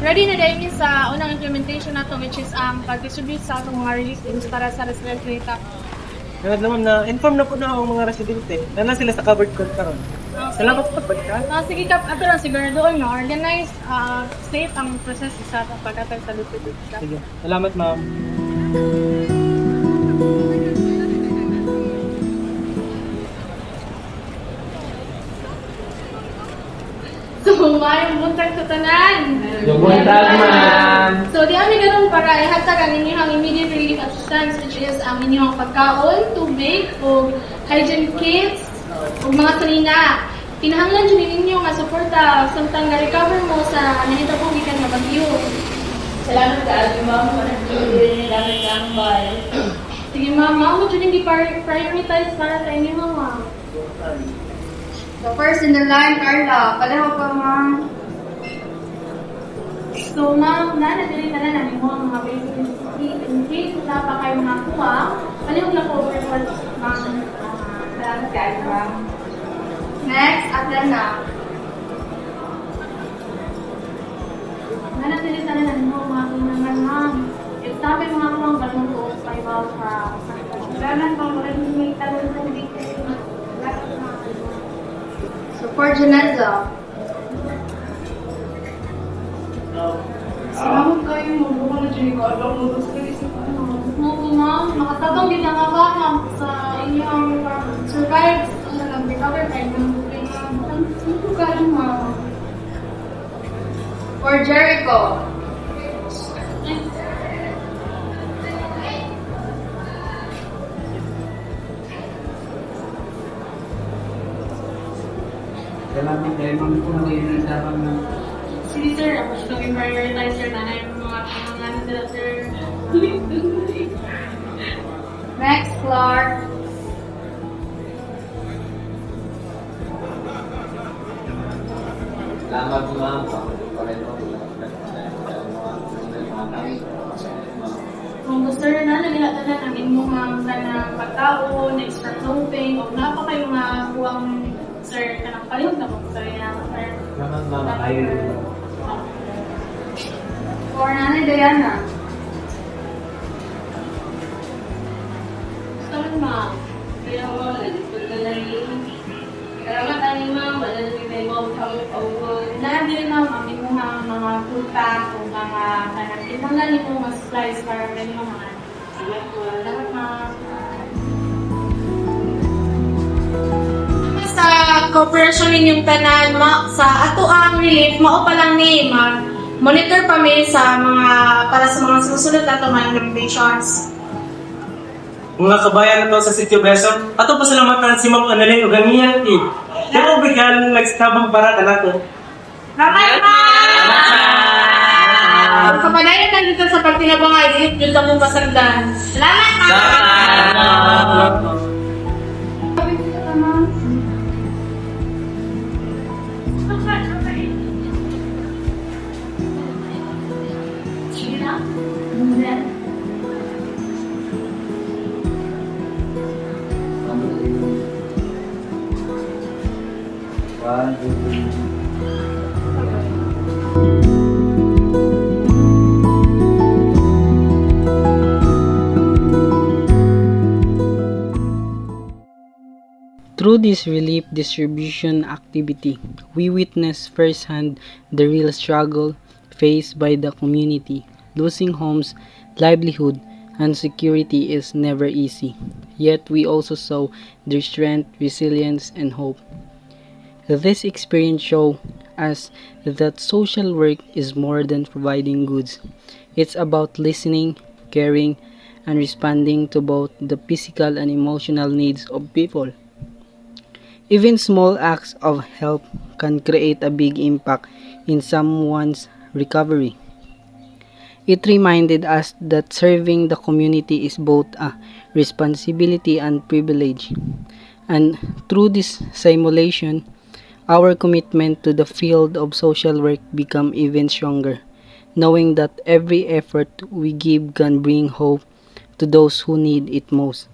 ready na dahil mi sa unang implementation nato which is pag-distribute sa atong mga relief teams para sa residents data. Ngayon naman na inform na po na ang mga residente na sila sa covered code karon. Salamat sa pagbalik. Sige kap, ato lang siguro doon no, organize, safe ang process sa pag-atag sa lupit. Sige, salamat ma'am. So, mayong buntag sa tanan. Yung buntag, ma'am. So, di kami ganun para ihatag ang inyong immediate relief assistance which is ang inyong pagkaon, tubig, o hygiene kits, o mga salina. Kinahanglan dyan ninyo nga suporta samtang na-recover mo sa nahitapong gikan nga bagyo. Salamat sa ating ma'am. Hindi namin kambal. Sige ma'am, mo dyan hindi prioritize para sa inyo ma'am. So first in the line, Carla. Pareho pa ma'am. So ma'am, nanadali na namin mo ang mga basic necessities. In case wala pa kayo makakuha, palihog na po over ma'am. Salamat sa ating ma'am. Next, Atlanta. Nanadali na namin mo mga naman ma'am. If sabi mga kumang balong po, paibaw sa Salamat po. May tanong po dito. So for Janessa. Salamat kayo mo. Bukan na dyan ko. Alam mo, gusto kayo sa ano. Ma'am, makatabang din ang alam sa inyong survive sa recover time ng bukay ma'am. Sino ka rin ma'am? For Jericho. Salamat kayo ma'am kung nag-iisapang na. Sige sir, ako siya naging prioritizer na yung mga pangangan nila sir. Next, Clark. Salamat ma'am. Kung gusto rin na, nagilatanan ang inyong mga ng pagkaon, extra clothing, o wala pa kayo mga kuwang sir, kanang palihog na po. Sorry na, sir. Salamat ma'am. Ayun. For Nanay Diana. Salamat ma'am. Kaya mo, salamat ani ma'am. Wala na kayo mo kami pauwi. Lahat din ma'am, ang inyong mga pulpa o mga kanang imangan niyo mga supplies para sa inyong mga salamat ma'am. Sa cooperation ninyong tanan sa ato ang relief mao pa lang ni monitor pa mi sa mga para sa mga susunod nato mga implementations. Mga kabayan na to sa City of Quezon, ato pasalamatan si Ma'am Annalyn Uganian. Pero bigyan nagsitabang para ka nato. Salamat ma'am! Sa padayon na dito sa pagtinabang ay dito dito mo pasagdan. Salamat ma'am! Through this relief distribution activity, we witness firsthand the real struggle faced by the community. Losing homes, livelihood, and security is never easy. Yet we also saw their strength, resilience, and hope. This experience shows us that social work is more than providing goods. It's about listening, caring, and responding to both the physical and emotional needs of people. Even small acts of help can create a big impact in someone's recovery. It reminded us that serving the community is both a responsibility and privilege. And through this simulation, our commitment to the field of social work become even stronger, knowing that every effort we give can bring hope to those who need it most.